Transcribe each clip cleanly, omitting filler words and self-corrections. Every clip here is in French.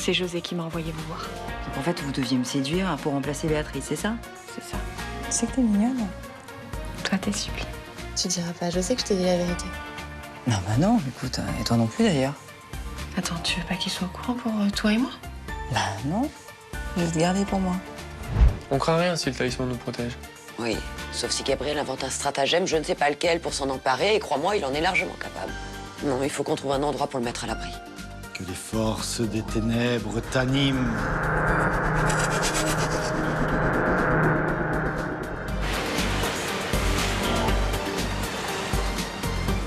C'est José qui m'a envoyé vous voir. Donc en fait, vous deviez me séduire pour remplacer Béatrice, c'est ça? C'est ça. C'est que t'es mignonne. Toi, t'es sublime. Tu diras pas à José que je t'ai dit la vérité. Non, bah non, écoute, et toi non plus d'ailleurs. Attends, tu veux pas qu'il soit au courant pour toi et moi? Bah non, je vais le garder pour moi. On craint rien si le talisman nous protège. Oui, sauf si Gabriel invente un stratagème, je ne sais pas lequel, pour s'en emparer, et crois-moi, il en est largement capable. Non, il faut qu'on trouve un endroit pour le mettre à l'abri. Que les forces des ténèbres t'animent.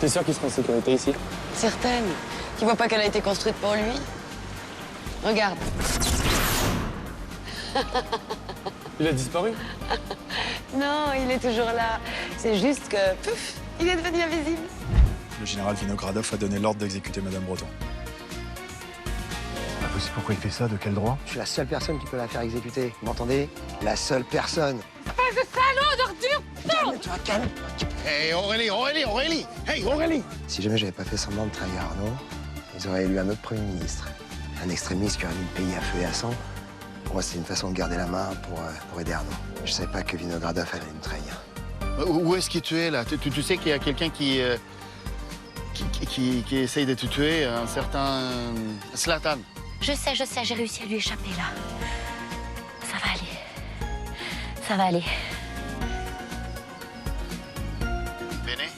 T'es sûr qu'il sera en sécurité ici? Certaine. Tu vois pas qu'elle a été construite pour lui? Regarde. Il a disparu? Non, il est toujours là. C'est juste que, pouf, il est devenu invisible. Le général Vinogradov a donné l'ordre d'exécuter Madame Breton. Vous savez pourquoi il fait ça? De quel droit? Je suis la seule personne qui peut la faire exécuter. Vous m'entendez? La seule personne. Espèce de salaud d'ordure! Calme-toi, calme. Hey Aurélie! Hey Aurélie! Si jamais j'avais pas fait semblant de trahir Arnaud, ils auraient élu un autre Premier ministre. Un extrémiste qui aurait mis le pays à feu et à sang. Pour moi, c'était une façon de garder la main pour aider Arnaud. Je savais pas que Vinogradov allait me trahir. Où est-ce que tu es là? Tu sais qu'il y a quelqu'un qui essaye de te tuer, un certain Zlatan. Je sais, j'ai réussi à lui échapper là. Ça va aller. Ça va aller. Bene?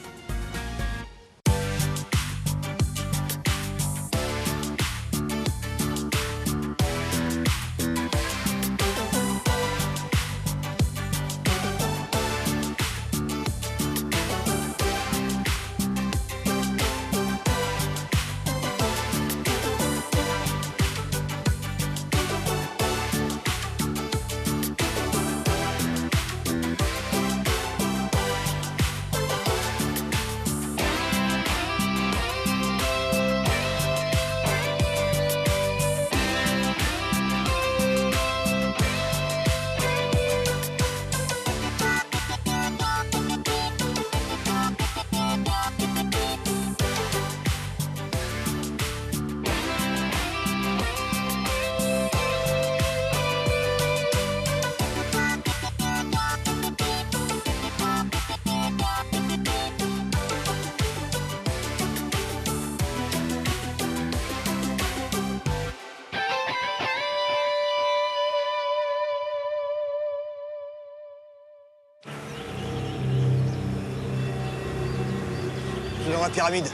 Je suis dans la pyramide.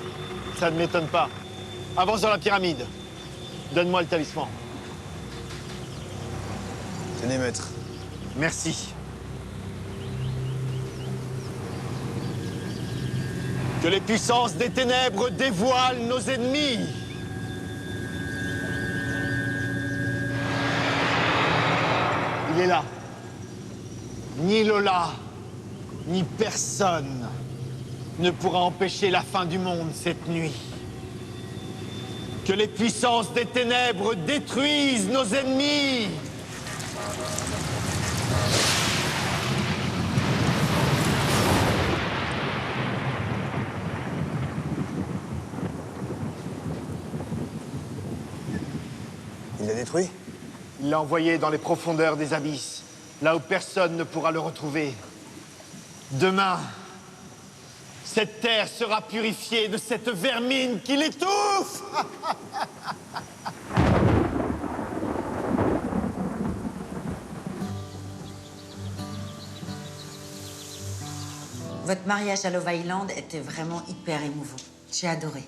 Ça ne m'étonne pas. Avance dans la pyramide. Donne-moi le talisman. Tenez, maître. Merci. Que les puissances des ténèbres dévoilent nos ennemis. Il est là. Ni Lola, ni personne ne pourra empêcher la fin du monde cette nuit. Que les puissances des ténèbres détruisent nos ennemis. Il l'a détruit? Il l'a envoyé dans les profondeurs des abysses, là où personne ne pourra le retrouver. Demain, cette terre sera purifiée de cette vermine qui l'étouffe. Votre mariage à Love Island était vraiment hyper émouvant. J'ai adoré.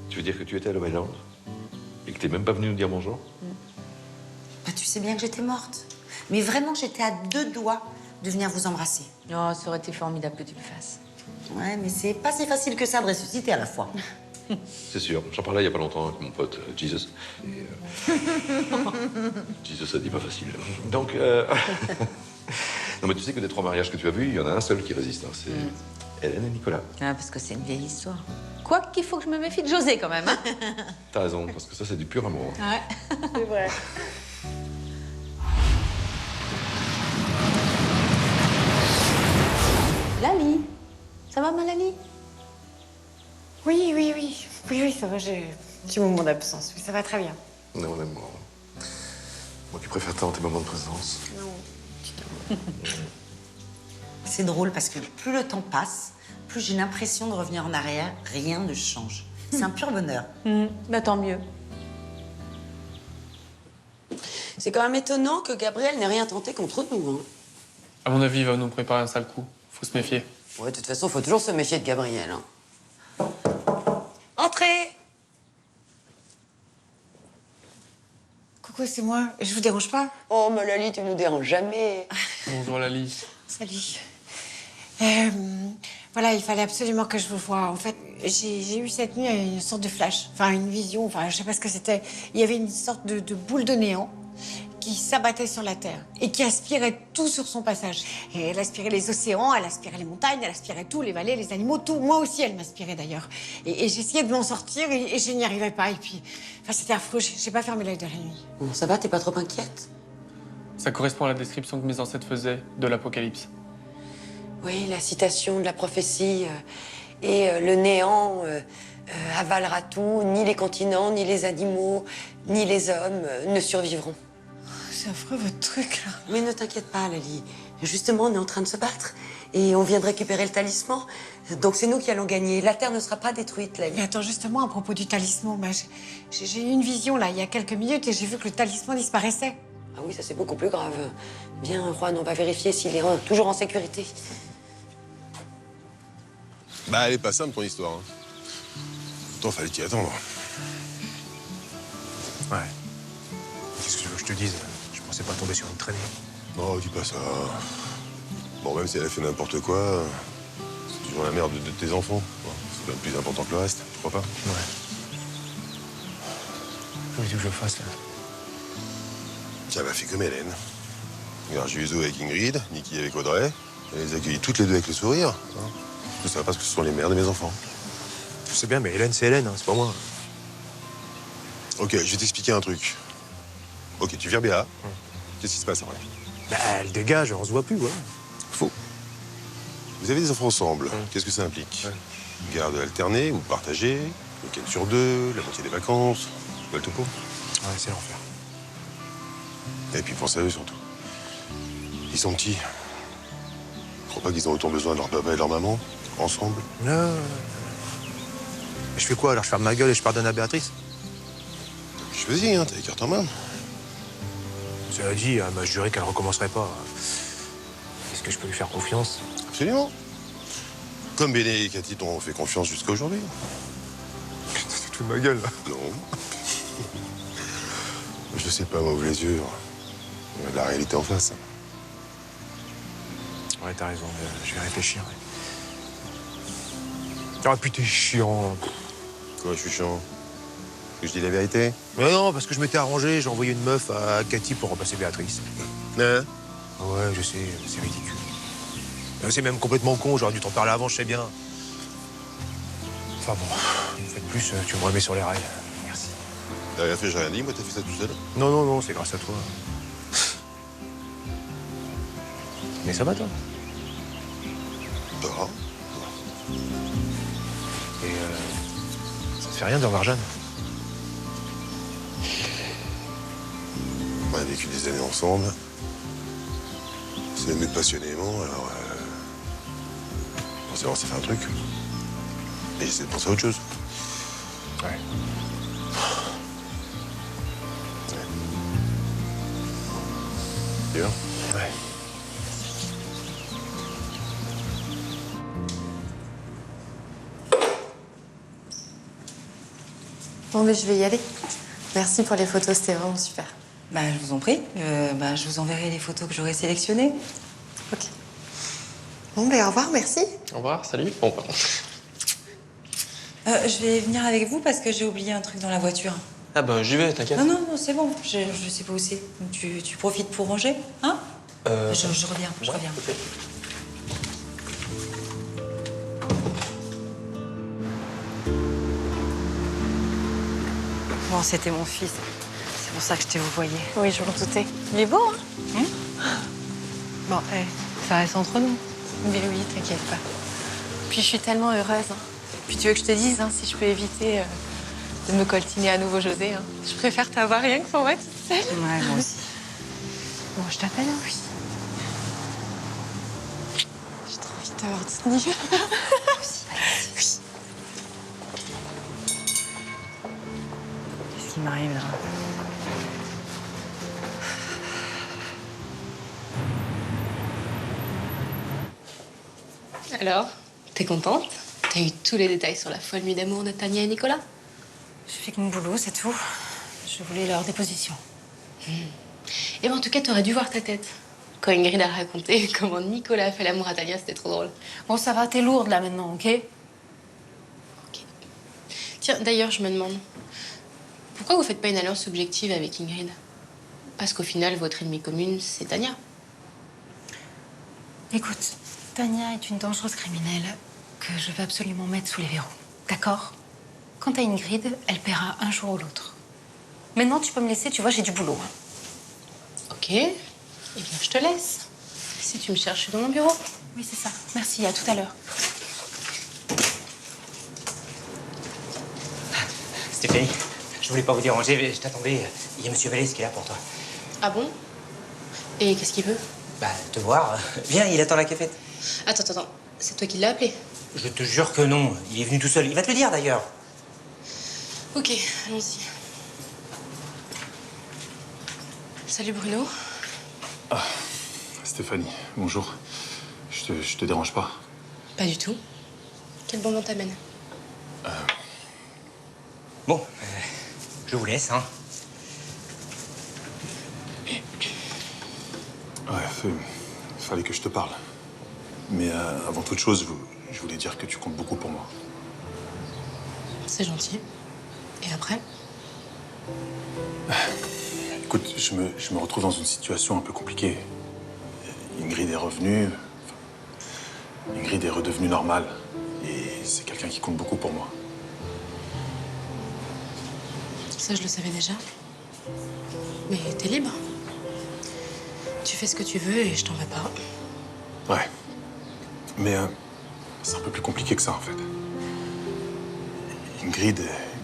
Tu veux dire que tu étais à Love Island et que t'es même pas venu nous dire bonjour? Bah, tu sais bien que j'étais morte. Mais vraiment, j'étais à 2 doigts de venir vous embrasser. Oh, ça aurait été formidable que tu le fasses. Ouais, mais c'est pas si facile que ça de ressusciter à la fois. C'est sûr. J'en parlais il y a pas longtemps avec mon pote Jesus. Et, Jesus a dit pas facile. Donc, non mais tu sais que des 3 mariages que tu as vus, il y en a un seul qui résiste. Hein. C'est Hélène et Nicolas. Ah, parce que c'est une vieille histoire. Quoi qu'il faut que je me méfie de José quand même. Hein. T'as raison, parce que ça c'est du pur amour. Ouais, c'est vrai. Lali, ça va ma Lali? Oui, ça va, j'ai eu mon moment d'absence. Oui, ça va très bien. Non, on aime moi. Moi qui préfère tant tes moments de présence. C'est drôle parce que plus le temps passe, plus j'ai l'impression de revenir en arrière, rien ne change. C'est un pur bonheur. Bah tant mieux. C'est quand même étonnant que Gabriel n'ait rien tenté contre nous. Hein. À mon avis, il va nous préparer un sale coup. Faut se méfier. Ouais, de toute façon, faut toujours se méfier de Gabriel. Hein. Entrez! Coucou, c'est moi. Je vous dérange pas? Oh, mais Lali, tu nous déranges jamais. Bonjour Lali. Salut. Voilà, il fallait absolument que je vous voie. En fait, j'ai eu cette nuit une sorte de flash, enfin une vision, enfin je sais pas ce que c'était. Il y avait une sorte de boule de néant qui s'abattait sur la Terre et qui aspirait tout sur son passage. Et elle aspirait les océans, elle aspirait les montagnes, elle aspirait tout, les vallées, les animaux, tout. Moi aussi, elle m'aspirait d'ailleurs. Et j'essayais de m'en sortir et je n'y arrivais pas. Et puis, enfin, c'était affreux. J'ai pas fermé l'œil de la nuit. Bon, ça va, t'es pas trop inquiète? Ça correspond à la description que mes ancêtres faisaient de l'Apocalypse. Oui, la citation de la prophétie et le néant avalera tout, ni les continents, ni les animaux, ni les hommes ne survivront. C'est affreux votre truc là. Mais ne t'inquiète pas, Lali. Justement, on est en train de se battre et on vient de récupérer le talisman. Donc c'est nous qui allons gagner. La Terre ne sera pas détruite, Lali. Mais attends, justement, à propos du talisman, bah, j'ai eu une vision là, il y a quelques minutes et j'ai vu que le talisman disparaissait. Ah oui, ça c'est beaucoup plus grave. Bien, Juan, on va vérifier s'il est toujours en sécurité. Bah, elle est pas simple, ton histoire. Hein. Pourtant, fallait t'y attendre. Ouais. Qu'est-ce que tu veux que je te dise? Je pensais pas tomber sur une traînée. Non, dis pas ça. Bon, même si elle a fait n'importe quoi, c'est toujours la mère de tes enfants. Bon, c'est quand même plus important que le reste, tu crois pas? Ouais. Qu'est-ce que je fasse, là? Ça m'a fait comme Hélène. Regarde, j'ai eu Zoé avec Ingrid, Niki avec Audrey. Elle les a accueillis toutes les deux avec le sourire. Hein. Tout ça parce que ce sont les mères de mes enfants. Je sais bien, mais Hélène, c'est Hélène, hein, c'est pas moi. Ok, je vais t'expliquer un truc. Ok, tu vires Béa. Qu'est-ce qui se passe après? Bah, elle dégage, on se voit plus, ouais. Faux. Vous avez des enfants ensemble. Qu'est-ce que ça implique? Garde alternée ou partagée, week-end sur deux, la moitié des vacances. Tu vois le topo? Ouais, c'est l'enfer. Et puis pense à eux surtout. Ils sont petits. Je crois pas qu'ils ont autant besoin de leur papa et de leur maman, ensemble. Non. Mais je fais quoi, alors? Je ferme ma gueule et je pardonne à Béatrice? Choisis, hein, t'as les cartes en main. Cela dit, elle m'a juré qu'elle recommencerait pas. Est-ce que je peux lui faire confiance? Absolument. Comme Béné et Cathy t'ont fait confiance jusqu'à aujourd'hui. C'est toute ma gueule, là. Non. Je sais pas, m'ouvre les yeux. La réalité en face. Ouais, t'as raison, je vais réfléchir. Ah, putain, t'es chiant. Quoi, je suis chiant? Que je dis la vérité? Mais non, parce que je m'étais arrangé, j'ai envoyé une meuf à Cathy pour remplacer Béatrice. Hein? Ouais, je sais, c'est ridicule. C'est même complètement con, j'aurais dû t'en parler avant, je sais bien. Enfin bon, une fois de plus, tu me remets sur les rails. Merci. T'as rien fait, j'ai rien dit, moi t'as fait ça tout seul. Non, non, non, c'est grâce à toi. Mais ça va, toi? Dehors. Et ça te fait rien de revoir Jeanne? On a vécu des années ensemble. On s'est aimé passionnément, alors... forcément, ça fait un truc. Et j'essaie de penser à autre chose. Ouais. Bien. Ouais. Bon, mais je vais y aller. Merci pour les photos, c'était vraiment super. Bah, je vous en prie. Je vous enverrai les photos que j'aurai sélectionnées. Ok. Bon, ben au revoir, merci. Au revoir, salut. Bon, Je vais venir avec vous parce que j'ai oublié un truc dans la voiture. Ah bah j'y vais, t'inquiète. Non, c'est bon. Je sais pas où c'est. Tu profites pour ranger, hein? Je reviens, je reviens. Okay. Bon, c'était mon fils. C'est pour ça que je t'ai envoyé. Oui, je m'en doutais. Il est beau, hein? Bon, ça reste entre nous. Mais oui, t'inquiète pas. Puis je suis tellement heureuse. Hein. Puis tu veux que je te dise, hein, si je peux éviter de me coltiner à nouveau José, hein, je préfère t'avoir rien que pour moi toute seule. Ouais, moi aussi. Bon, je t'appelle, hein. Oui. J'ai trop envie de t'avoir Disney. Oui. Qu'est-ce qui m'arrive là? Alors, t'es contente? T'as eu tous les détails sur la folle nuit d'amour de Tania et Nicolas? J'ai fait que mon boulot, c'est tout. Je voulais leur déposition. Eh ben, en tout cas, t'aurais dû voir ta tête. Quand Ingrid a raconté comment Nicolas a fait l'amour à Tania, c'était trop drôle. Bon, ça va, t'es lourde là maintenant, ok? Tiens, d'ailleurs, je me demande, pourquoi vous faites pas une alliance objective avec Ingrid? Parce qu'au final, votre ennemie commune, c'est Tania. Écoute, Tania est une dangereuse criminelle que je veux absolument mettre sous les verrous. D'accord? Quant à Ingrid, elle paiera un jour ou l'autre. Maintenant, tu peux me laisser, tu vois, j'ai du boulot. Ok. Eh bien, je te laisse. Si tu me cherches dans mon bureau. Oui, c'est ça. Merci, à tout à l'heure. Stéphanie, je voulais pas vous déranger, je t'attendais. Il y a Monsieur Vallès qui est là pour toi. Ah bon? Et qu'est-ce qu'il veut? Bah, te voir. Viens, il attend la cafette. Attends. C'est toi qui l'as appelé? Je te jure que non. Il est venu tout seul. Il va te le dire, d'ailleurs. Ok, allons-y. Salut Bruno. Ah, Stéphanie, bonjour. Je te dérange pas? Pas du tout. Quel bon vent t'amène? Bon, je vous laisse, hein. Ouais, fallait que je te parle. Mais avant toute chose, je voulais dire que tu comptes beaucoup pour moi. C'est gentil. Et après? Écoute, je me retrouve dans une situation un peu compliquée. Ingrid est revenue. Ingrid est redevenue normale. Et c'est quelqu'un qui compte beaucoup pour moi. Ça, je le savais déjà. Mais t'es libre. Tu fais ce que tu veux et je t'en veux pas. Ouais. Mais c'est un peu plus compliqué que ça, en fait. Ingrid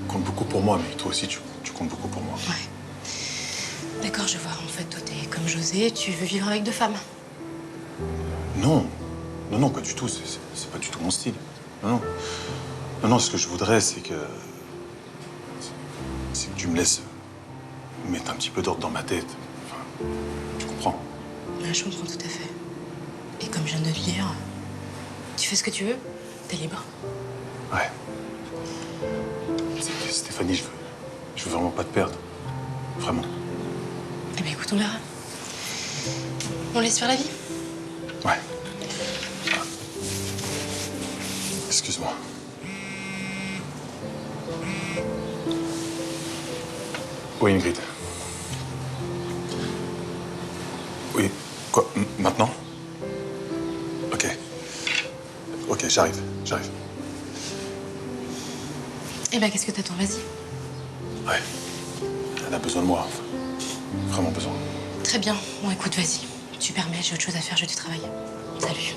compte beaucoup pour moi, mais toi aussi, tu comptes beaucoup pour moi. Ouais. D'accord, je vois. En fait, toi, t'es comme José, tu veux vivre avec deux femmes. Non. Non, pas du tout. C'est pas du tout mon style. Non, ce que je voudrais, c'est que tu me laisses mettre un petit peu d'ordre dans ma tête. Enfin, tu comprends? Ouais, je comprends tout à fait. Et comme je viens de le dire, tu fais ce que tu veux, t'es libre. Ouais. Stéphanie, je veux vraiment pas te perdre. Vraiment. Eh bien, écoute, on verra. On laisse faire la vie. Ouais. Excuse-moi. Oui, Ingrid. Oui. Quoi? Maintenant? Ok, j'arrive. Eh ben, qu'est-ce que t'attends? Vas-y. Ouais. Elle a besoin de moi. Vraiment besoin. Très bien. Bon, écoute, vas-y. Tu permets, j'ai autre chose à faire, j'ai du travail. Salut.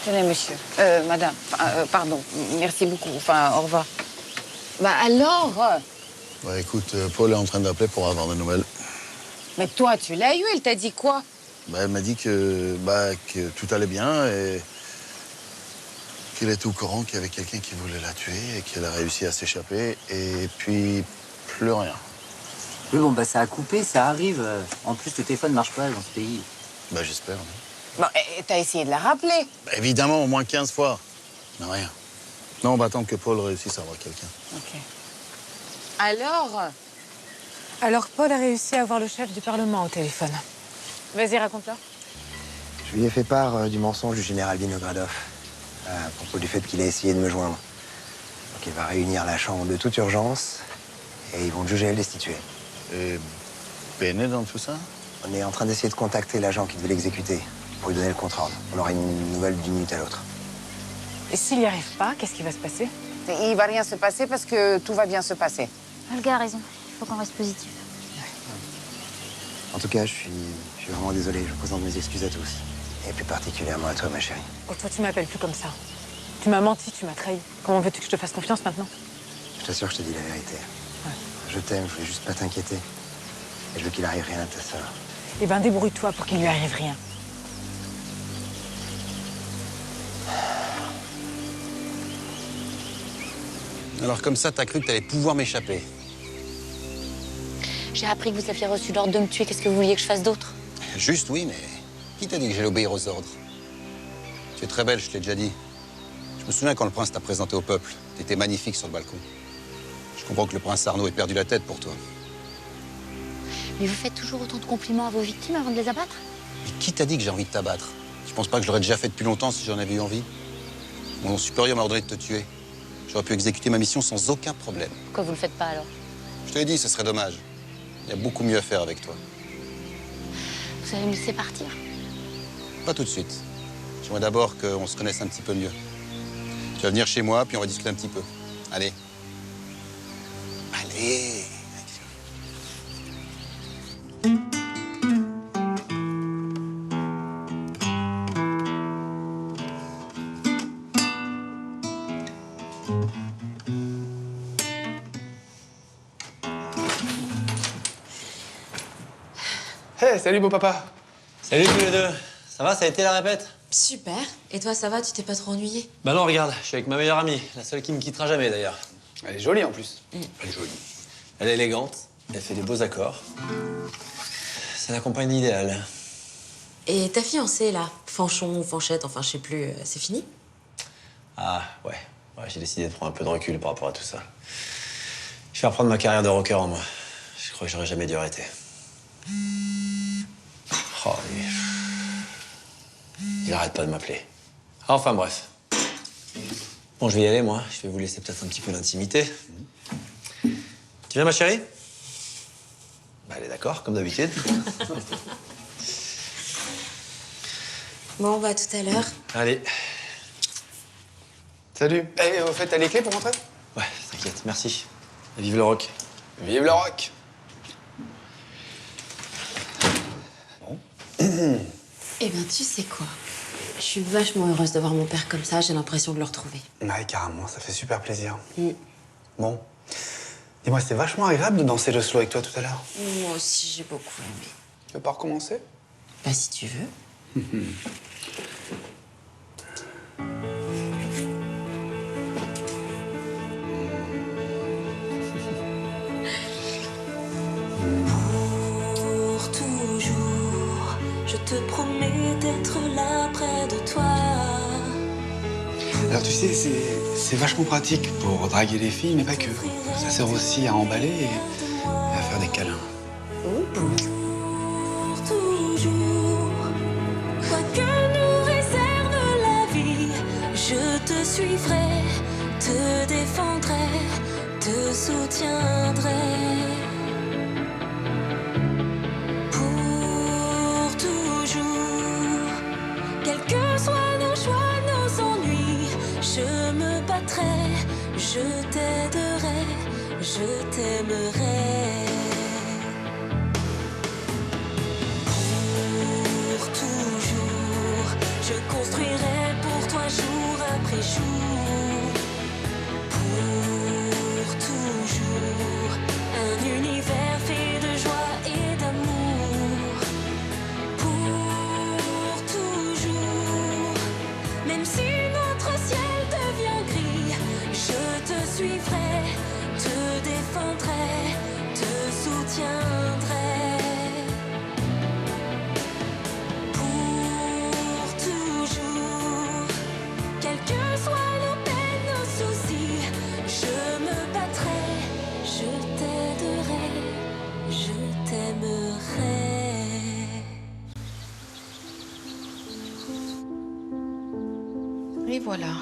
Tenez, monsieur. Madame. Pardon. Merci beaucoup. Enfin, au revoir. Bah alors? Bah écoute, Paul est en train d'appeler pour avoir des nouvelles. Mais toi, tu l'as eu, elle t'a dit quoi? Bah, elle m'a dit que tout allait bien et qu'il était au courant qu'il y avait quelqu'un qui voulait la tuer et qu'elle a réussi à s'échapper. Et puis, plus rien. Oui, bon, bah ça a coupé, ça arrive. En plus, le téléphone marche pas dans ce pays. Bah j'espère. Bon, et t'as essayé de la rappeler? Bah, évidemment, au moins 15 fois. Mais rien. Non, on va attendre que Paul réussisse à avoir quelqu'un. Ok. Alors? Alors, Paul a réussi à avoir le chef du Parlement au téléphone. Vas-y, raconte-leur. Je lui ai fait part du mensonge du général Vinogradov à propos du fait qu'il a essayé de me joindre. Donc il va réunir la chambre de toute urgence et ils vont le juger et le destituer. Et Bene dans tout ça? On est en train d'essayer de contacter l'agent qui devait l'exécuter pour lui donner le contre-ordre. On aura une nouvelle d'une minute à l'autre. Et s'il n'y arrive pas, qu'est-ce qui va se passer? Il va rien se passer parce que tout va bien se passer. Olga a raison. Il faut qu'on reste positif. En tout cas, je suis vraiment désolé. Je présente mes excuses à tous. Et plus particulièrement à toi, ma chérie. Oh, toi, tu m'appelles plus comme ça. Tu m'as menti, tu m'as trahi. Comment veux-tu que je te fasse confiance maintenant? Je t'assure, je te dis la vérité. Je t'aime, je voulais juste pas t'inquiéter. Et je veux qu'il arrive rien à ta sœur. Eh ben, débrouille-toi pour qu'il lui arrive rien. Alors comme ça, t'as cru que t'allais pouvoir m'échapper. J'ai appris que vous aviez reçu l'ordre de me tuer. Qu'est-ce que vous vouliez que je fasse d'autre? Juste, oui, mais qui t'a dit que j'allais obéir aux ordres? Tu es très belle, je te l'ai déjà dit. Je me souviens quand le prince t'a présenté au peuple. T'étais magnifique sur le balcon. Je comprends que le prince Arnaud ait perdu la tête pour toi. Mais vous faites toujours autant de compliments à vos victimes avant de les abattre? Mais qui t'a dit que j'ai envie de t'abattre? Je pense pas que je l'aurais déjà fait depuis longtemps si j'en avais eu envie. Mon supérieur m'a ordonné de te tuer. J'aurais pu exécuter ma mission sans aucun problème. Pourquoi vous le faites pas alors? Je te l'ai dit, ce serait dommage. Il y a beaucoup mieux à faire avec toi. Vous allez me laisser partir? Pas tout de suite. J'aimerais d'abord qu'on se connaisse un petit peu mieux. Tu vas venir chez moi, puis on va discuter un petit peu. Allez. Allez. Hey, salut beau papa. Salut tous les deux. Ça va, ça a été la répète? Super. Et toi, ça va? Tu t'es pas trop ennuyé? Bah non, regarde, je suis avec ma meilleure amie, la seule qui me quittera jamais d'ailleurs. Elle est jolie en plus. Elle est jolie. Elle est élégante, elle fait des beaux accords. C'est la compagne idéale. Et ta fiancée, là, Fanchon ou Fanchette, enfin, je sais plus, c'est fini? Ah, ouais. Ouais, j'ai décidé de prendre un peu de recul par rapport à tout ça. Je vais reprendre ma carrière de rocker en moi. Je crois que j'aurais jamais dû arrêter. Oh, il arrête pas de m'appeler. Enfin, bref. Bon, je vais y aller, moi. Je vais vous laisser peut-être un petit peu d'intimité. Tu viens, ma chérie? Bah, elle est d'accord, comme d'habitude. Bon, bah, à tout à l'heure. Allez. Salut. Eh, au fait, t'as les clés pour rentrer? Ouais, t'inquiète, merci. Et vive le rock. Vive le rock. Eh ben, tu sais quoi? Je suis vachement heureuse de voir mon père comme ça. J'ai l'impression de le retrouver. Ouais, carrément, ça fait super plaisir. Bon. Dis-moi, c'était vachement agréable de danser le slow avec toi tout à l'heure. Moi aussi, j'ai beaucoup aimé. Tu veux pas recommencer? Bah, si tu veux. Pour toujours, je te promets d'être là près de toi. Alors tu sais, c'est vachement pratique pour draguer les filles, mais pas que. Ça sert aussi à emballer et à faire des câlins. Pour toujours, quoi que nous réserve la vie, je te suivrai, te défendrai, te soutiendrai. Pour toujours, quels que soient nos choix, nos ennuis, je me battrai, je t'aiderai, je t'aimerai. Pour toujours, je construirai pour toi jour après jour. Pour toujours, un univers fait de joie et d'amour. Pour toujours, même si notre ciel devient gris, je te suivrai, te défendrai, te soutiendrai. Pour toujours, quels que soient nos peines, nos soucis, je me battrai, je t'aiderai, je t'aimerai. Et voilà.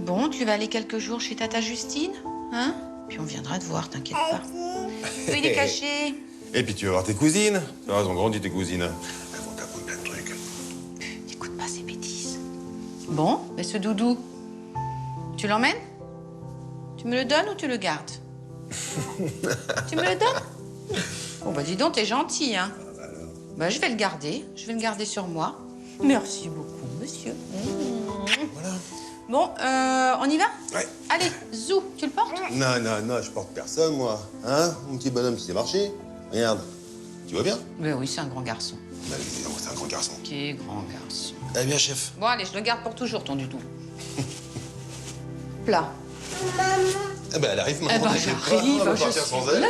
Bon, tu vas aller quelques jours chez Tata Justine, hein? Puis on viendra te voir, t'inquiète pas. Oui, il est caché. Et puis tu vas voir tes cousines. Tu elles ont grandi, tes cousines. Elles vont t'apprendre plein de trucs. Écoute pas ces bêtises. Bon, mais ce doudou, tu l'emmènes? Tu me le donnes ou tu le gardes? Tu me le donnes? Oh, bah dis donc, t'es gentil, hein? Bah, je vais le garder. Je vais le garder sur moi. Merci beaucoup, monsieur. Voilà. Bon, on y va? Ouais. Allez, Zou, tu le portes? Non, je porte personne, moi. Hein? Mon petit bonhomme qui sait marcher. Regarde. Tu vois bien? Ben oui, c'est un grand garçon. Bah, évidemment, c'est un grand garçon. Ok, grand garçon. Eh bien, chef. Bon, allez, je le garde pour toujours, ton Doudou. Plat. Eh ben, elle arrive, maman. Eh ben, t'inquiète pas, j'arrive, on va je partir suis sans elle. là.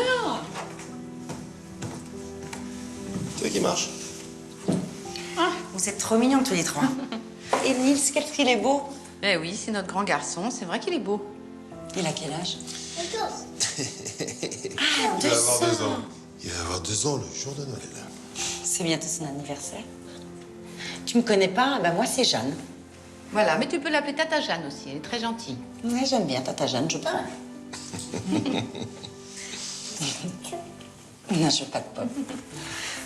Tu vois qui marche? Vous êtes trop mignons tous les trois. Et Nils, qu'est-ce qu'il est beau. Eh oui, c'est notre grand garçon, c'est vrai qu'il est beau. Il a quel âge? Il va avoir 2 ans. Il va avoir 2 ans le jour de Noël. C'est bientôt son anniversaire. Tu me connais pas? Ben moi, c'est Jeanne. Voilà, mais tu peux l'appeler Tata Jeanne aussi, elle est très gentille. Ouais, j'aime bien Tata Jeanne, je prends. Non, je veux pas de pomme.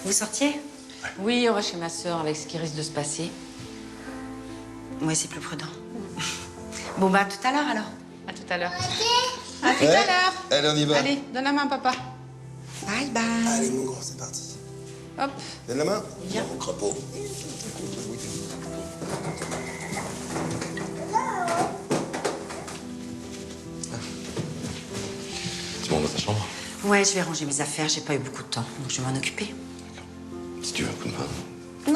Vous sortiez? Oui, on va chez ma sœur avec ce qui risque de se passer. Oui, c'est plus prudent. Bon, bah, à tout à l'heure, alors. À tout à l'heure. À tout à l'heure. Allez, on y va. Allez, donne la main, papa. Bye, bye. Allez, mon grand, c'est parti. Hop. Donne la main. Viens. Mon crapaud. Tu montes dans ta chambre? Ouais, je vais ranger mes affaires, j'ai pas eu beaucoup de temps, donc je vais m'en occuper. Si tu veux un coup de main.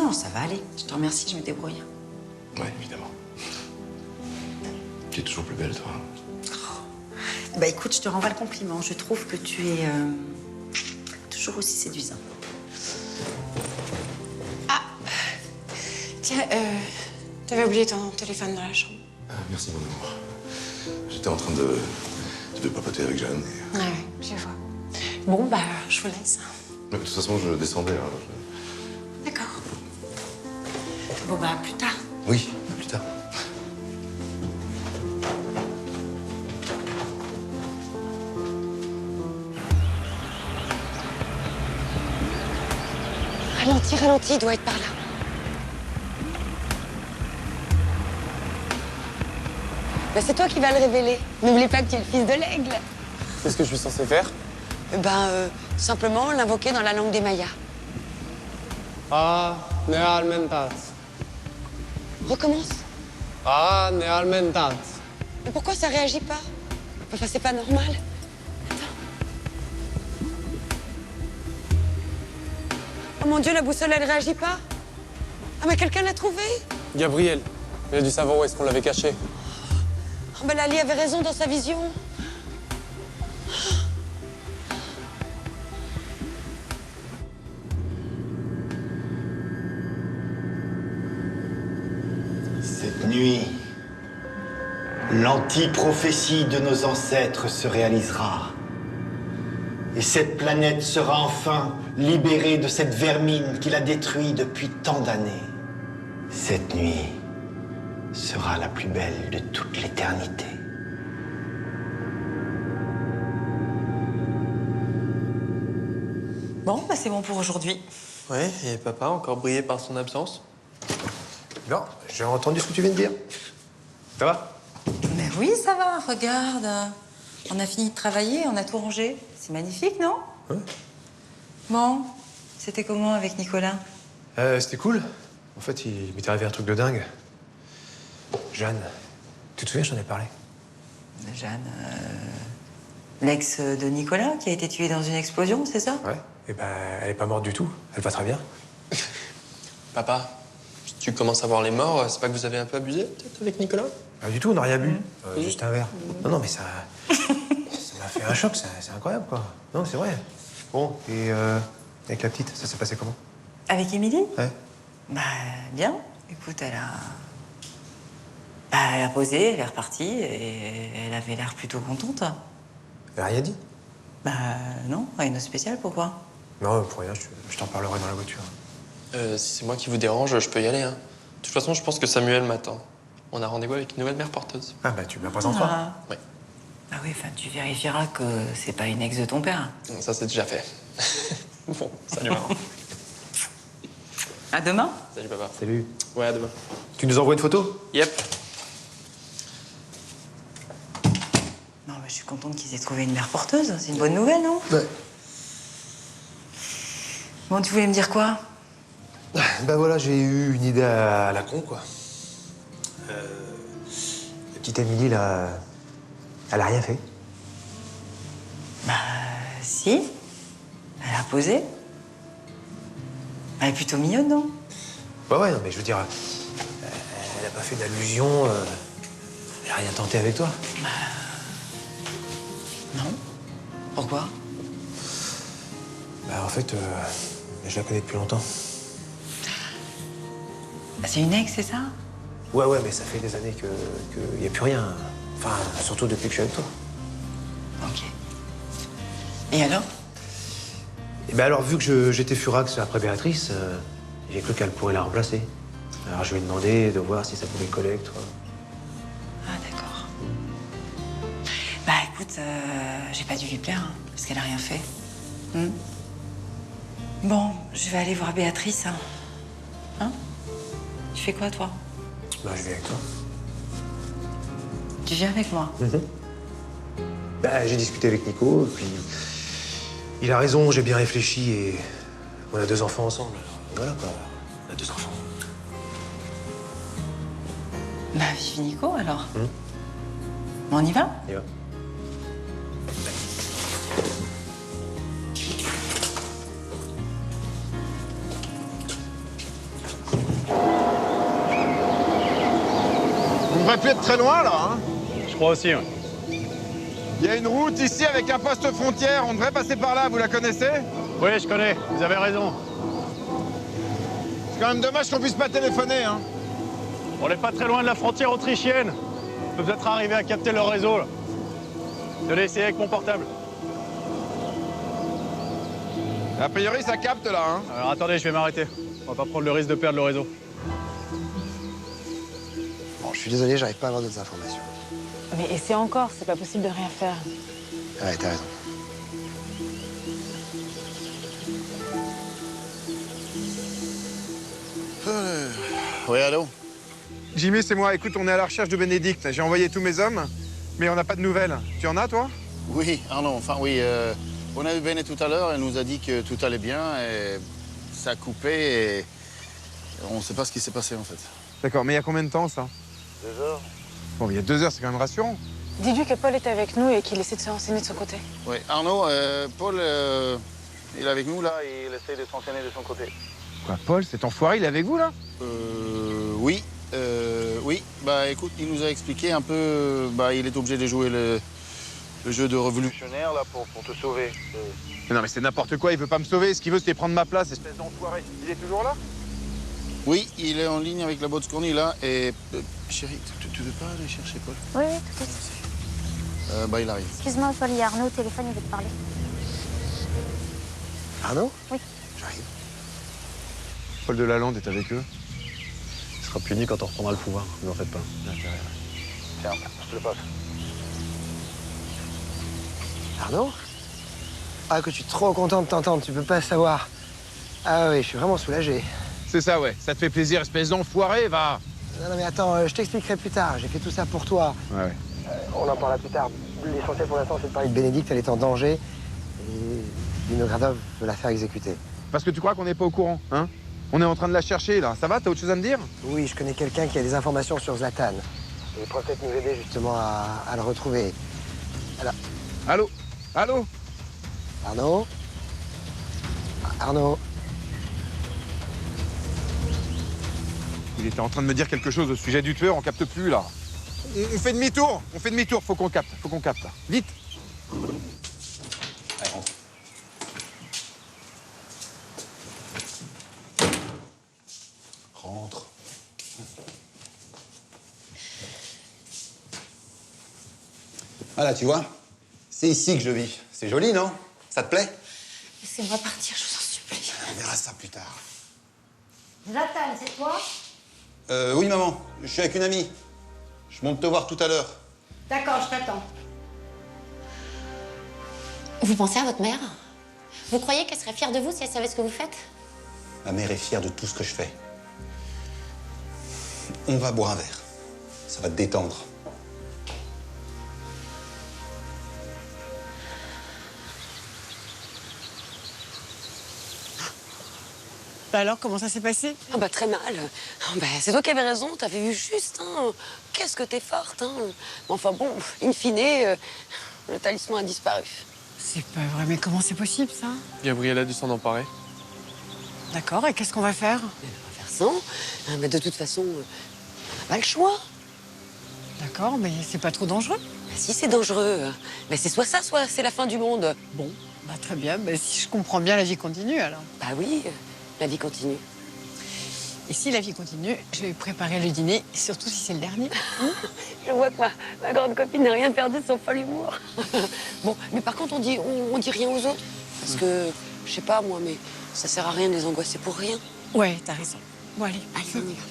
Non, ça va aller. Je te remercie, je me débrouille. Ouais, évidemment. Tu es toujours plus belle, toi. Bah écoute, je te renvoie le compliment. Je trouve que tu es toujours aussi séduisant. Tiens, t'avais oublié ton téléphone dans la chambre. Merci, mon amour. J'étais en train de papoter avec Jeanne. Ouais, je vois. Bon, bah, je vous laisse. Mais de toute façon, je descendais. Hein, D'accord. Bon, bah, à plus tard. Oui, à plus tard. Ralentis, il doit être par là. Ben, c'est toi qui vas le révéler. N'oublie pas que tu es le fils de l'aigle. Qu'est-ce que je suis censé faire? Simplement l'invoquer dans la langue des Mayas. Nealmentat. Recommence. Nealmentat. Mais pourquoi ça réagit pas? Enfin, c'est pas normal. Oh mon Dieu, la boussole, elle réagit pas? Ah, mais quelqu'un l'a trouvée? Gabriel. Il a dû savoir où est-ce qu'on l'avait caché. Oh, ben Lali avait raison dans sa vision. Cette nuit, l'anti-prophétie de nos ancêtres se réalisera. Et cette planète sera enfin libérée de cette vermine qui l'a détruite depuis tant d'années. Cette nuit sera la plus belle de toute l'éternité. Bon, bah c'est bon pour aujourd'hui. Ouais, et papa, encore brillé par son absence? Non, j'ai entendu ce que tu viens de dire. Ça va? Mais oui, ça va, regarde. On a fini de travailler, on a tout rangé. C'est magnifique, non? Ouais. Bon, c'était comment avec Nicolas? C'était cool. En fait, il m'est arrivé un truc de dingue. Jeanne, tu te souviens, je t'en ai parlé. Jeanne, l'ex de Nicolas qui a été tué dans une explosion, c'est ça? Ouais. Et ben, elle est pas morte du tout. Elle va très bien. Papa, tu commences à voir les morts, c'est pas que vous avez un peu abusé, peut-être, avec Nicolas? Pas du tout, on n'a rien bu. Juste un verre. Non, mais ça m'a fait un choc, c'est incroyable, quoi. Non, c'est vrai. Bon, et avec la petite, ça s'est passé comment? Avec Émilie? Ouais. Bah, bien. Écoute, elle a posé, elle est repartie et elle avait l'air plutôt contente. Elle a rien dit? Bah, non, rien de spécial, pourquoi? Non, pour rien, je t'en parlerai dans la voiture. Si c'est moi qui vous dérange, je peux y aller. Hein. De toute façon, je pense que Samuel m'attend. On a rendez-vous avec une nouvelle mère porteuse. Ah bah tu me la présenteras. Ah. Oui. Ah oui, enfin, tu vérifieras que c'est pas une ex de ton père. Ça, c'est déjà fait. Bon, salut, maman. À demain? Salut, papa. Salut. Ouais, à demain. Tu nous envoies une photo? Yep. Non, mais je suis contente qu'ils aient trouvé une mère porteuse. C'est une bonne nouvelle, non? Ouais. Bon, tu voulais me dire quoi? Ben voilà, j'ai eu une idée à la con, quoi. petite Émilie, là, elle a rien fait? Bah, si. Elle a posé. Elle est plutôt mignonne, non? Ouais, non, mais je veux dire, elle a pas fait d'allusion, elle a rien tenté avec toi? Non. Pourquoi? Bah, en fait, je la connais depuis longtemps. C'est une ex, c'est ça? Ouais, mais ça fait des années qu'il n'y a plus rien. Enfin, surtout depuis que je suis avec toi. Ok. Et alors? Et ben alors, vu que j'étais furax après Béatrice, j'ai cru qu'elle pourrait la remplacer. Alors je lui ai demandé de voir si ça pouvait coller avec toi. Ah, d'accord. Bah, écoute, j'ai pas dû lui plaire, hein, parce qu'elle a rien fait. Bon, je vais aller voir Béatrice, hein. Hein? Tu fais quoi, toi? Bah, je viens avec toi. Tu viens avec moi? Bah, j'ai discuté avec Nico, et puis... Il a raison, j'ai bien réfléchi, et... On a 2 enfants ensemble, alors voilà, quoi. On a 2 enfants. Bah, vive Nico, alors. Bon, on y va? On y va. On devrait plus être très loin, là, hein? Je crois aussi, ouais. Il y a une route ici avec un poste frontière. On devrait passer par là, vous la connaissez? Oui, je connais, vous avez raison. C'est quand même dommage qu'on puisse pas téléphoner, hein? On n'est pas très loin de la frontière autrichienne. On peut peut-être arriver à capter leur réseau, là. Je vais essayer avec mon portable. A priori, ça capte, là, hein? Alors attendez, je vais m'arrêter. On va pas prendre le risque de perdre le réseau. Bon, je suis désolé, j'arrive pas à avoir d'autres informations. Mais essaie encore, c'est pas possible de rien faire. Ouais, t'as raison. Oui, allô? Jimmy, c'est moi. Écoute, on est à la recherche de Bénédicte. J'ai envoyé tous mes hommes, mais on n'a pas de nouvelles. Tu en as, toi? Oui, Arnaud, enfin oui. On a eu Béné tout à l'heure, elle nous a dit que tout allait bien et ça a coupé et on ne sait pas ce qui s'est passé en fait. D'accord, mais il y a combien de temps, ça? 2 heures. Bon, il y a 2 heures, c'est quand même rassurant. Dis-lui que Paul est avec nous et qu'il essaie de se renseigner de son côté. Oui, Arnaud, Paul, il est avec nous là et il essaie de s'entraîner de son côté. Quoi, Paul, cet enfoiré, il est avec vous, là? Oui. Oui, bah écoute, il nous a expliqué un peu, bah il est obligé de jouer le jeu de révolutionnaire là pour te sauver. Mais non, mais c'est n'importe quoi, il veut pas me sauver. Ce qu'il veut, c'est prendre ma place, espèce d'enfoiré. Il est toujours là? Oui, il est en ligne avec la Botscorny là et... chérie, tu veux pas aller chercher Paul? Oui, tout de suite. Bah il arrive. Excuse-moi, Paul, il y a Arnaud au téléphone, il veut te parler. Arnaud? Oui. J'arrive. Paul Delalande est avec eux. Il sera puni quand on reprendra le pouvoir, ne vous en faites pas. Tiens, je te le passe. Arnaud? Ah, que je suis trop content de t'entendre, tu peux pas savoir. Ah oui, je suis vraiment soulagé. C'est ça, ouais. Ça te fait plaisir, espèce d'enfoiré, va. Non, mais attends, je t'expliquerai plus tard. J'ai fait tout ça pour toi. Ouais. On en parlera plus tard. L'essentiel pour l'instant, c'est de parler de Bénédicte, elle est en danger. Et Vinogradov veut la faire exécuter. Parce que tu crois qu'on n'est pas au courant, hein? On est en train de la chercher, là. Ça va? T'as autre chose à me dire? Oui, je connais quelqu'un qui a des informations sur Zlatan. Et il pourrait peut-être nous aider justement à le retrouver. Alors... Allô? Allô? Arnaud? Arnaud? Il était en train de me dire quelque chose au sujet du tueur, on capte plus, là. On fait demi-tour, faut qu'on capte, là. Vite! Allez, rentre. Rentre. Voilà, tu vois, c'est ici que je vis. C'est joli, non? Ça te plaît? Laissez-moi partir, je vous en supplie. On verra ça plus tard. Zlatan, c'est toi? Oui, maman, je suis avec une amie. Je monte te voir tout à l'heure. D'accord, je t'attends. Vous pensez à votre mère? Vous croyez qu'elle serait fière de vous si elle savait ce que vous faites? Ma mère est fière de tout ce que je fais. On va boire un verre. Ça va te détendre. Bah alors, comment ça s'est passé? Ah bah très mal. Bah, c'est toi qui avais raison, t'avais vu juste. Hein. Qu'est-ce que t'es forte. Hein. Enfin bon, in fine, le talisman a disparu. C'est pas vrai, mais comment c'est possible, ça? Gabriel a dû s'en emparer. D'accord, et qu'est-ce qu'on va faire? On va faire sans. Mais de toute façon, on n'a pas le choix. D'accord, mais c'est pas trop dangereux? Bah, si c'est dangereux, mais c'est soit ça, soit c'est la fin du monde. Bon, bah très bien. Bah, si je comprends bien, la vie continue, alors. Bah oui, la vie continue. Et si la vie continue, je vais préparer le dîner, surtout si c'est le dernier. Je vois que ma grande copine n'a rien perdu de son fol humour. Bon, mais par contre, on dit rien aux autres. Parce que, je sais pas moi, mais ça sert à rien de les angoisser pour rien. Ouais, t'as raison. Bon, allez, Allez, on y va.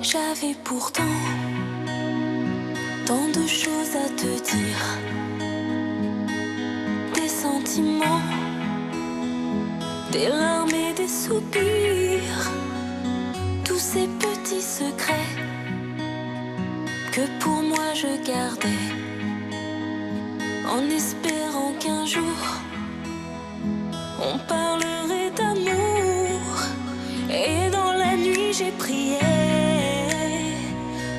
J'avais pourtant tant de choses à te dire, des sentiments, des larmes et des soupirs, tous ces petits secrets que pour moi je gardais, en espérant qu'un jour on parlerait d'amour. Et dans la nuit j'ai prié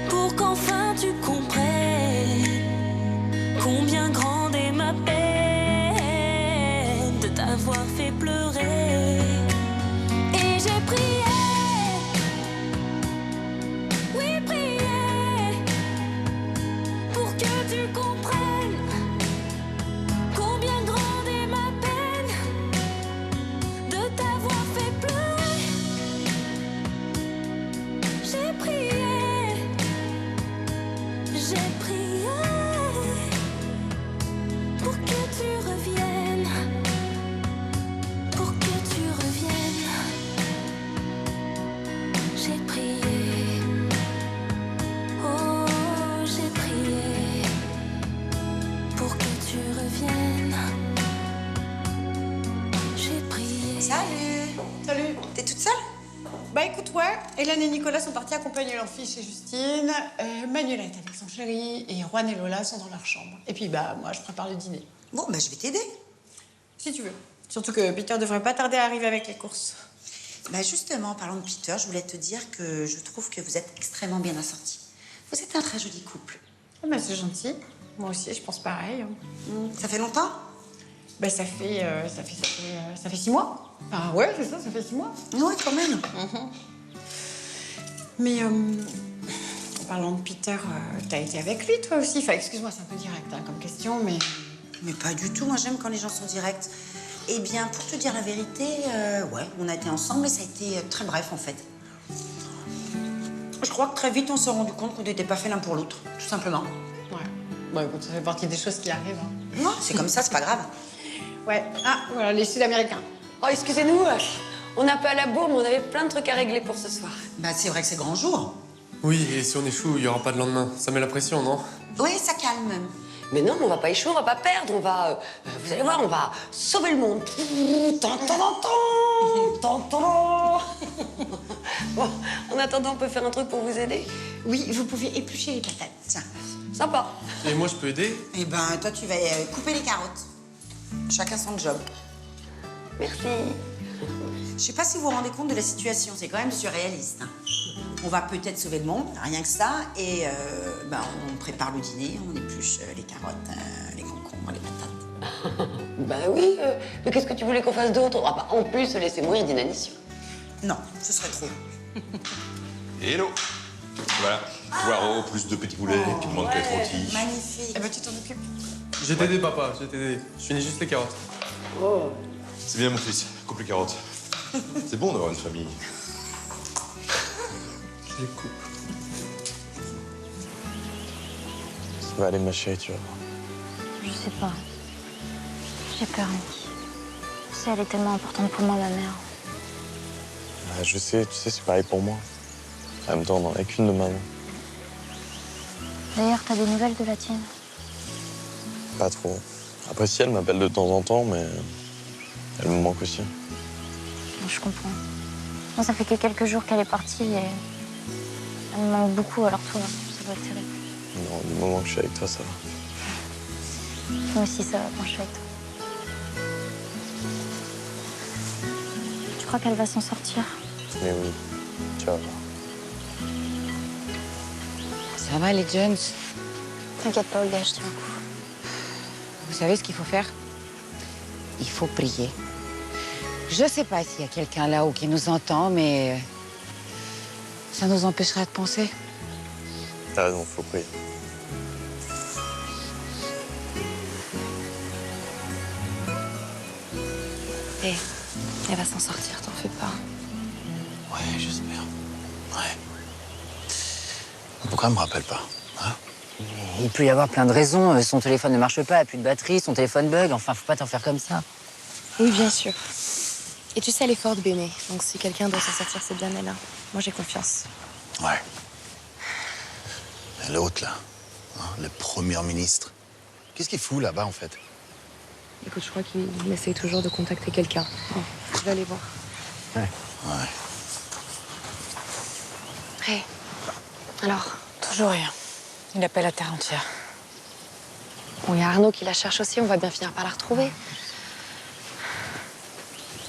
pour qu'enfin tu comprennes combien grande est ma peine de t'avoir fait pleurer. Et j'ai prié, oui prié, pour que tu comprennes combien grande est ma peine de t'avoir fait pleurer. J'ai prié. J'ai prié pour que tu reviennes, pour que tu reviennes. J'ai prié, oh j'ai prié pour que tu reviennes. J'ai prié. Salut. Salut. T'es toute seule? Bah écoute, ouais, Hélène et Nicolas sont partis accompagner leur fille chez Justine, Manuela est avec son chéri, et Juan et Lola sont dans leur chambre. Et puis bah moi je prépare le dîner. Bon, bah je vais t'aider. Si tu veux. Surtout que Peter devrait pas tarder à arriver avec les courses. Bah justement, en parlant de Peter, je voulais te dire que je trouve que vous êtes extrêmement bien assortis. Vous êtes un très joli couple. Ah bah c'est gentil. Moi aussi, je pense pareil. Ça fait longtemps? Bah ça fait 6 mois. Ah ouais, c'est ça, ça fait 6 mois. Ouais, quand même. Mais en parlant de Peter, t'as été avec lui toi aussi? Enfin, excuse-moi, c'est un peu direct hein, comme question, mais... Mais pas du tout, moi j'aime quand les gens sont directs. Eh bien, pour te dire la vérité, ouais, on a été ensemble, mais ça a été très bref en fait. Je crois que très vite on s'est rendu compte qu'on n'était pas fait l'un pour l'autre, tout simplement. Ouais. Bon, écoute, ça fait partie des choses qui arrivent. Hein. Non, c'est comme ça, c'est pas grave. Ouais. Ah, voilà, les Sud-Américains. Oh, excusez-nous, on est un peu à la bourre, mais on avait plein de trucs à régler pour ce soir. Bah, c'est vrai que c'est grand jour. Oui, et si on échoue, il n'y aura pas de lendemain. Ça met la pression, non? Oui, ça calme même. Mais non, on va pas échouer, on va pas perdre, on va... vous allez voir, on va sauver le monde. Bon, en attendant, on peut faire un truc pour vous aider? Oui, vous pouvez éplucher les patates. Tiens. Sympa. Et moi, je peux aider? Eh ben, toi, tu vas couper les carottes. Chacun son job. Merci. Je sais pas si vous vous rendez compte de la situation, c'est quand même surréaliste. Hein. On va peut-être sauver le monde, rien que ça, et ben, on prépare le dîner, on épluche les carottes, les concombres, les patates. Bah oui, mais qu'est-ce que tu voulais qu'on fasse d'autre? Ah bah, en plus, se laisser mourir d'inanition. Non, ce serait trop. Hello. Voilà, poireaux, plus de petits poulets, qui demandent qu'à être rôtis. Magnifique. Eh ben, tu t'en occupes. Je vais t'aider, papa, je vais t'aider. Je finis juste les carottes. Oh. C'est bien, mon fils, coupe les carottes. C'est bon d'avoir une famille. Je les coupe. Ça va aller, ma chérie, tu vas voir. Je sais pas. J'ai peur, Nick. Tu sais, elle est tellement importante pour moi, ma mère. Ah, je sais, tu sais, c'est pareil pour moi. En même temps, on n'en a qu'une de maman. D'ailleurs, t'as des nouvelles de la tienne? Pas trop. Après, si elle m'appelle de temps en temps, mais Elle me manque aussi. Je comprends. Moi, ça fait que quelques jours qu'elle est partie et elle me manque beaucoup, alors toi, ça doit être terrible. Non, du moment que je suis avec toi, ça va. Moi aussi, ça va quand je suis avec toi. Tu crois qu'elle va s'en sortir? Mais oui, tu vas voir. Ça va, les Jones? T'inquiète pas, Olga, je tiens un coup. Vous savez ce qu'il faut faire? Il faut prier. Je sais pas s'il y a quelqu'un là-haut qui nous entend, mais ça nous empêchera de penser. T'as raison, faut prier. Et elle va s'en sortir, t'en fais pas. Ouais, j'espère. Ouais. Pourquoi elle me rappelle pas, hein? Il peut y avoir plein de raisons. Son téléphone ne marche pas, elle a plus de batterie, son téléphone bug. Enfin, faut pas t'en faire comme ça. Oui, bien sûr. Et tu sais, elle est forte, Béné. Donc si quelqu'un doit s'en sortir, c'est bien elle. Moi, j'ai confiance. Ouais. Et l'autre, là, hein, le Premier ministre. Qu'est-ce qu'il fout là-bas, en fait? Écoute, je crois qu'il essaye toujours de contacter quelqu'un. Bon, je vais aller voir. Ouais. Hé. Alors? Toujours rien. Il appelle la terre entière. Bon, il y a Arnaud qui la cherche aussi, on va bien finir par la retrouver.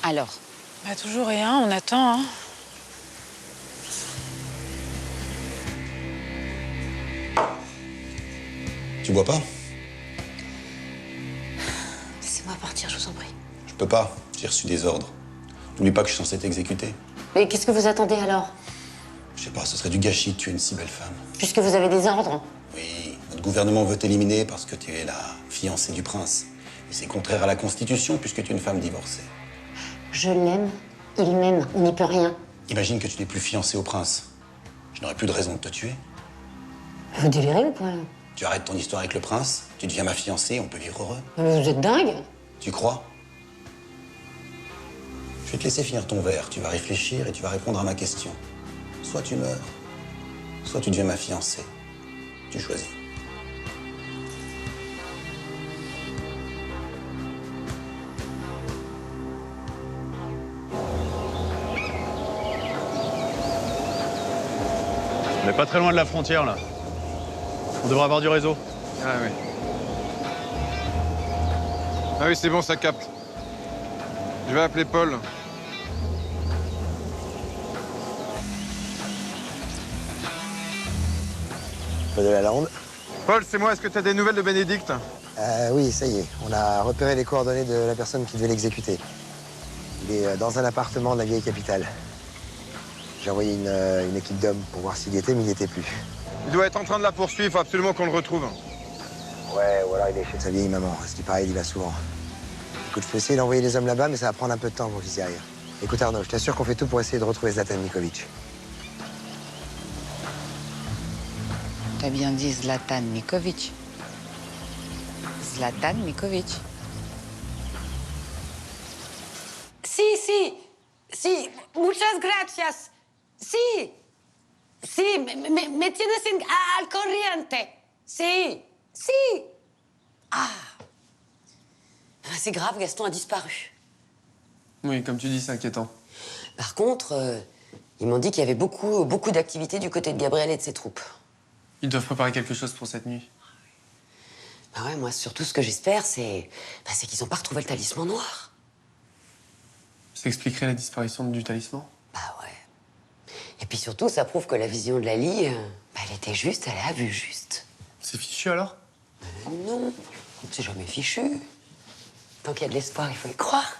Alors? Bah, toujours rien, on attend, hein. Tu bois pas? Laissez-moi partir, je vous en prie. Je peux pas. J'ai reçu des ordres. N'oublie pas que je suis censé t'exécuter. Mais qu'est-ce que vous attendez alors? Je sais pas, ce serait du gâchis de tuer une si belle femme. Puisque vous avez des ordres. Oui, notre gouvernement veut t'éliminer parce que tu es la fiancée du prince. Et c'est contraire à la Constitution puisque tu es une femme divorcée. Je l'aime, il m'aime, on n'y peut rien. Imagine que tu n'es plus fiancée au prince. Je n'aurais plus de raison de te tuer. Vous délirez ou quoi? Tu arrêtes ton histoire avec le prince, tu deviens ma fiancée, on peut vivre heureux. Mais vous êtes dingue? Tu crois? Je vais te laisser finir ton verre, tu vas réfléchir et tu vas répondre à ma question. Soit tu meurs, soit tu deviens ma fiancée. Tu choisis. On n'est pas très loin de la frontière, là. On devrait avoir du réseau. Ah oui. Ah oui, c'est bon, ça capte. Je vais appeler Paul. De la Lande. Paul, c'est moi, est-ce que tu as des nouvelles de Bénédicte? Oui, ça y est. On a repéré les coordonnées de la personne qui devait l'exécuter. Il est dans un appartement de la vieille capitale. J'ai envoyé une équipe d'hommes pour voir s'il y était, mais il n'y était plus. Il doit être en train de la poursuivre, faut absolument qu'on le retrouve. Ouais, ou alors il est chez sa vieille maman. À ce qui paraît, il y va souvent. Écoute, je peux essayer d'envoyer les hommes là-bas, mais ça va prendre un peu de temps pour qu'ils y arrivent. Écoute, Arnaud, je t'assure qu'on fait tout pour essayer de retrouver Zlatan Mikovic. T'as bien dit Zlatan Mikovic. Zlatan Mikovic. Sí, muchas gracias. Sí, me tienes al corriente. Sí. Ah, c'est grave, Gaston a disparu. Oui, comme tu dis, c'est inquiétant. Par contre, ils m'ont dit qu'il y avait beaucoup d'activités du côté de Gabriel et de ses troupes. Ils doivent préparer quelque chose pour cette nuit. Bah ouais, moi, surtout, ce que j'espère, c'est qu'ils n'ont pas retrouvé le talisman noir. Ça expliquerait la disparition du talisman? Bah ouais. Et puis surtout, ça prouve que la vision de Lali, elle était juste, elle a vu juste. C'est fichu alors? Non, c'est jamais fichu. Tant qu'il y a de l'espoir, il faut y croire.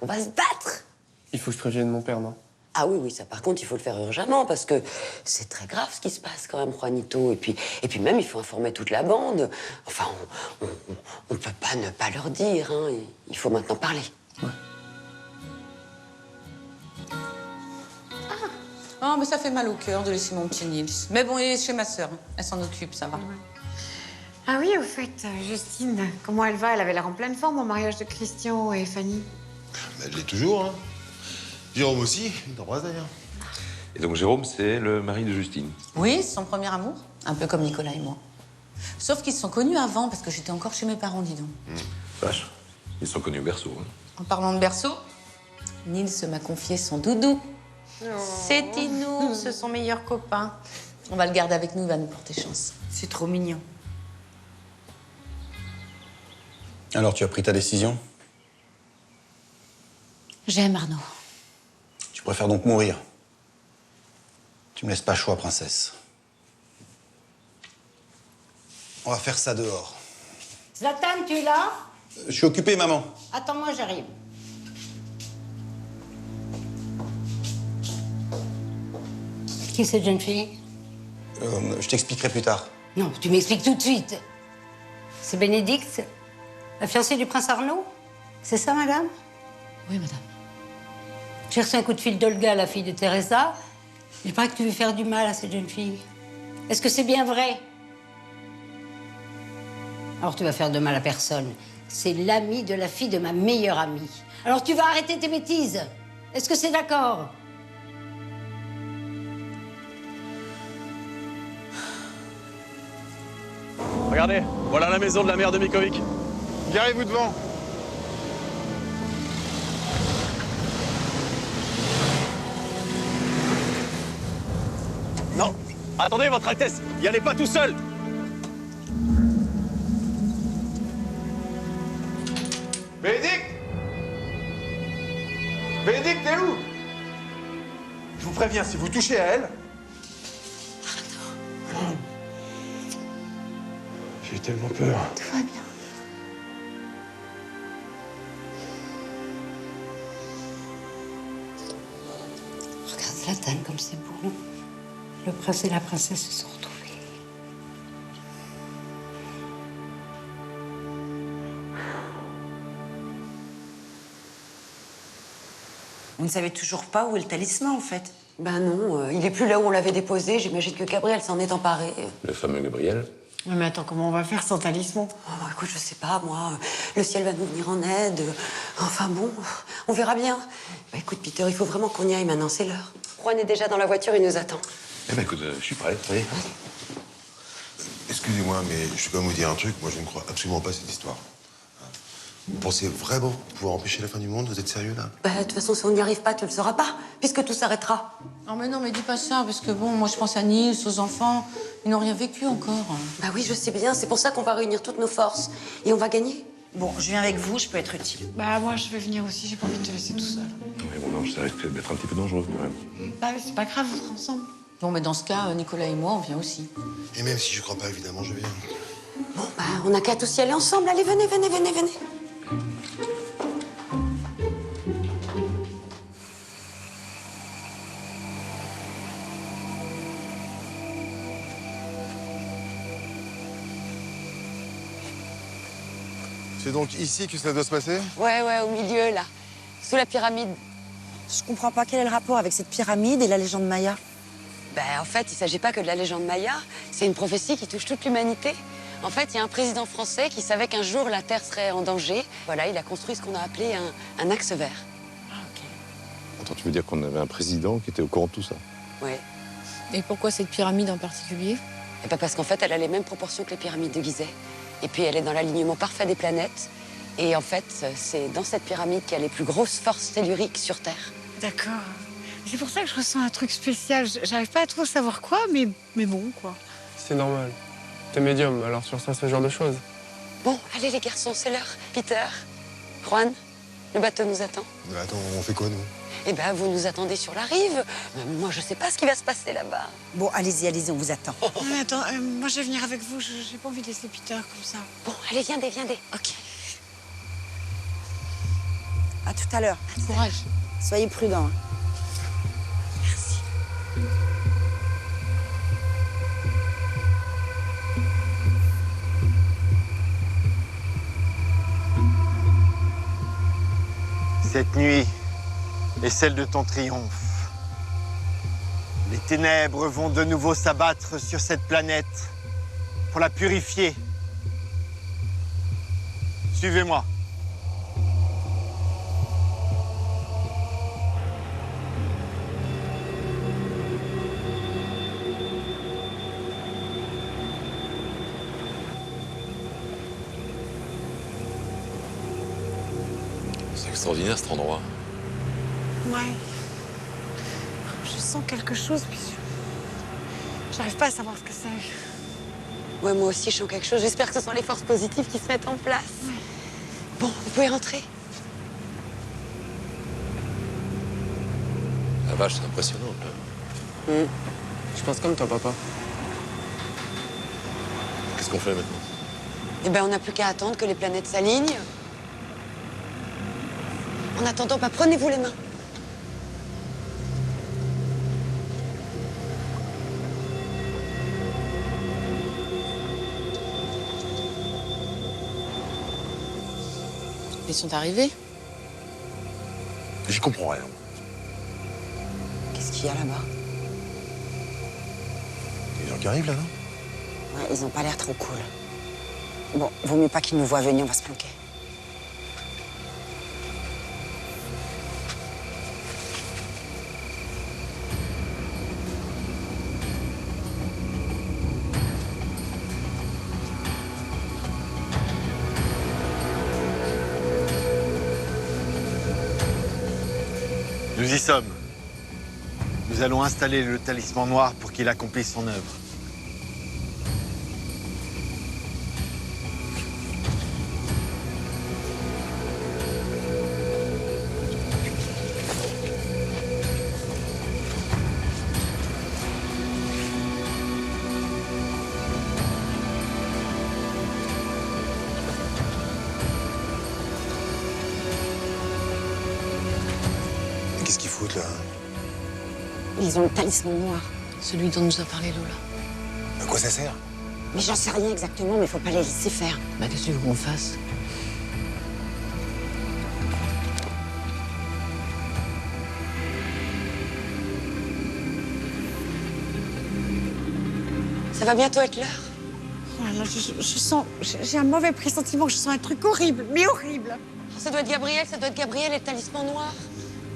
On va se battre. Il faut que je prévienne mon père, non? Ah oui, ça par contre, il faut le faire urgemment parce que c'est très grave ce qui se passe quand même, Juanito. Et puis même, il faut informer toute la bande. Enfin, on peut pas ne pas leur dire, hein. Il faut maintenant parler. Ouais. Oh, mais ça fait mal au cœur de laisser mon petit Nils. Mais bon, il est chez ma sœur. Elle s'en occupe, ça va. Ah oui, au fait, Justine, comment elle va? Elle avait l'air en pleine forme au mariage de Christian et Fanny. Elle l'est toujours, hein. Jérôme aussi, il t'embrasse d'ailleurs. Et donc Jérôme, c'est le mari de Justine. Oui, c'est son premier amour. Un peu comme Nicolas et moi. Sauf qu'ils se sont connus avant, parce que j'étais encore chez mes parents, dis donc. Vache, ils se sont connus au berceau. Hein. En parlant de berceau, Nils m'a confié son doudou. C'est Tinours, son meilleur copain. On va le garder avec nous, il va nous porter chance. C'est trop mignon. Alors, tu as pris ta décision? J'aime Arnaud. Tu préfères donc mourir? Tu me laisses pas choix, princesse. On va faire ça dehors. Zlatan, tu es là? Je suis occupé, maman. Attends-moi, j'arrive. Qui est cette jeune fille? Je t'expliquerai plus tard. Non, tu m'expliques tout de suite. C'est Bénédicte, la fiancée du prince Arnaud? C'est ça, madame? Oui, madame. J'ai reçu un coup de fil d'Olga, la fille de Teresa. Il paraît que tu veux faire du mal à cette jeune fille. Est-ce que c'est bien vrai? Alors tu vas faire de mal à personne. C'est l'ami de la fille de ma meilleure amie. Alors tu vas arrêter tes bêtises. Est-ce que c'est d'accord? Regardez, voilà la maison de la mère de Mikovic. Garez-vous devant. Non, attendez, Votre Altesse, y allez pas tout seul. Bénédicte! Bénédicte, t'es où? Je vous préviens, si vous touchez à elle... J'ai tellement peur. Tout va bien. Regarde Zlatan comme c'est beau. Le prince et la princesse se sont retrouvés. Vous ne savez toujours pas où est le talisman, en fait? Ben non, il est plus là où on l'avait déposé. J'imagine que Gabriel s'en est emparé. Le fameux Gabriel. Oui, mais attends, comment on va faire sans talisman? Oh, écoute, je sais pas, moi. Le ciel va nous venir en aide. Enfin bon, on verra bien. Bah écoute, Peter, il faut vraiment qu'on y aille maintenant, c'est l'heure. Juan est déjà dans la voiture, il nous attend. Eh ben écoute, je suis prêt, allez. Excusez-moi, mais je peux vous dire un truc. Moi, je ne crois absolument pas à cette histoire. Vous pensez vraiment pouvoir empêcher la fin du monde? Vous êtes sérieux, là? Bah, de toute façon, si on n'y arrive pas, tu le sauras pas, puisque tout s'arrêtera. Non, mais dis pas ça, parce que bon, moi je pense à Nils, aux enfants. Ils n'ont rien vécu encore. Bah oui, je sais bien, c'est pour ça qu'on va réunir toutes nos forces. Et on va gagner. Bon, je viens avec vous, je peux être utile. Bah, moi, je vais venir aussi, j'ai pas envie de te laisser tout seul. Mais bon, non, ça risque d'être un petit peu dangereux, quand même. Bah, mais c'est pas grave, vous serez ensemble. Bon, mais dans ce cas, Nicolas et moi, on vient aussi. Et même si je crois pas, évidemment, je viens. Bon, bah, on n'a qu'à tous y aller ensemble. Allez, venez, venez, venez, venez. C'est donc ici que ça doit se passer? Ouais, au milieu, là. Sous la pyramide. Je comprends pas, quel est le rapport avec cette pyramide et la légende Maya? Ben, en fait, il ne s'agit pas que de la légende Maya. C'est une prophétie qui touche toute l'humanité. En fait, il y a un président français qui savait qu'un jour la Terre serait en danger. Voilà, il a construit ce qu'on a appelé un axe vert. Attends, tu veux dire qu'on avait un président qui était au courant de tout ça? Ouais. Et pourquoi cette pyramide en particulier? Et ben parce qu'en fait, elle a les mêmes proportions que les pyramides de Gizeh. Et puis, elle est dans l'alignement parfait des planètes. Et en fait, c'est dans cette pyramide qu'il y a les plus grosses forces telluriques sur Terre. D'accord. C'est pour ça que je ressens un truc spécial. J'arrive pas à trop savoir quoi, mais bon, quoi. C'est normal. T'es médium, alors tu ressens ce genre de choses. Bon, allez les garçons, c'est l'heure. Peter, Juan, le bateau nous attend. Attends, on fait quoi, nous? Eh ben, vous nous attendez sur la rive. Moi, je sais pas ce qui va se passer là-bas. Bon, allez-y, on vous attend. Non, mais attends, moi je vais venir avec vous. J'ai pas envie de laisser Peter comme ça. Bon, allez, viens. Ok. À tout à l'heure. Courage. Soyez prudents. Hein. Cette nuit est celle de ton triomphe. Les ténèbres vont de nouveau s'abattre sur cette planète pour la purifier. Suivez-moi. C'est extraordinaire cet endroit. Ouais. Je sens quelque chose, puis j'arrive pas à savoir ce que c'est. Ouais, moi aussi, je sens quelque chose. J'espère que ce sont les forces positives qui se mettent en place. Bon, vous pouvez rentrer. La vache, c'est impressionnant. Là. Je pense comme toi, papa. Qu'est-ce qu'on fait maintenant? Eh ben, on n'a plus qu'à attendre que les planètes s'alignent. En attendant, bah, prenez-vous les mains. Ils sont arrivés. J'y comprends rien. Qu'est-ce qu'il y a là-bas? Les gens qui arrivent là, non? Ouais, ils ont pas l'air trop cool. Bon, vaut mieux pas qu'ils nous voient venir, on va se planquer. Nous y sommes. Nous allons installer le talisman noir pour qu'il accomplisse son œuvre. Qu'est-ce qu'ils foutent là? Ils ont le talisman noir. Celui dont nous a parlé Lola. À quoi ça sert? Mais j'en sais rien exactement, mais faut pas les laisser faire. Bah, qu'est-ce que tu veux qu'on fasse? Ça va bientôt être l'heure. Voilà, je sens, j'ai un mauvais pressentiment, je sens un truc horrible, mais horrible. Ça doit être Gabriel, et le talisman noir.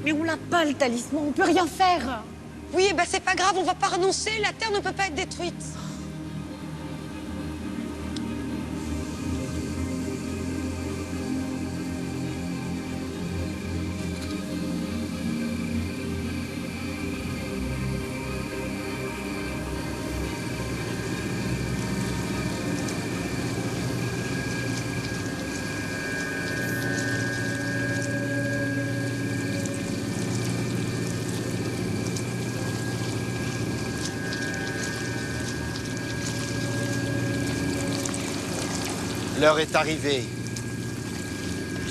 Mais on l'a pas, le talisman, on peut rien faire. Oui, ben c'est pas grave, on va pas renoncer, la Terre ne peut pas être détruite. L'heure est arrivée.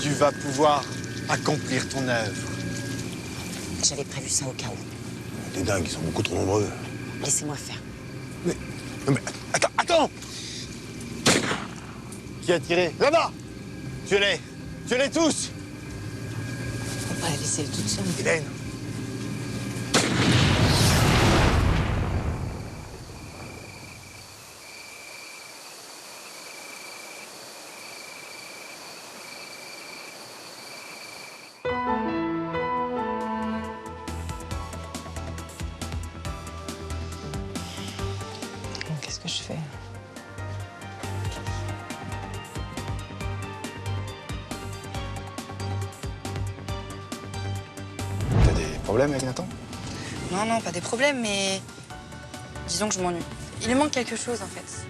Tu vas pouvoir accomplir ton œuvre. J'avais prévu ça au cas où. T'es dingue, ils sont beaucoup trop nombreux. Laissez-moi faire. Mais attends! Qui a tiré? Là-bas! Tuez-les! Tuez-les tous! On va pas la laisser toute seule. Hélène! Qu'est-ce que je fais? T'as des problèmes avec Nathan? Non, non, pas des problèmes, mais disons que je m'ennuie. Il lui manque quelque chose, en fait.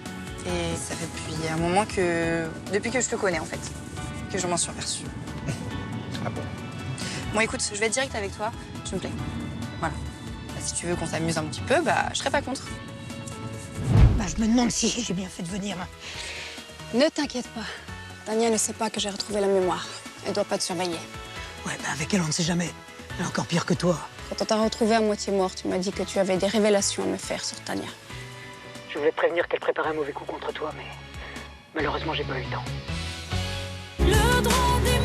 Et ça fait depuis un moment que... Depuis que je te connais, en fait, que je m'en suis aperçue. Ah bon? Bon, écoute, je vais être directe avec toi. Tu me plais. Voilà. Bah, si tu veux qu'on s'amuse un petit peu, bah, je serais pas contre. Bah, je me demande si j'ai bien fait de venir. Ne t'inquiète pas. Tania ne sait pas que j'ai retrouvé la mémoire. Elle doit pas te surveiller. Ouais, bah avec elle, on ne sait jamais. Elle est encore pire que toi. Quand on t'a retrouvée à moitié morte, tu m'as dit que tu avais des révélations à me faire sur Tania. Je voulais te prévenir qu'elle préparait un mauvais coup contre toi, mais malheureusement, j'ai pas eu le temps. Le droit des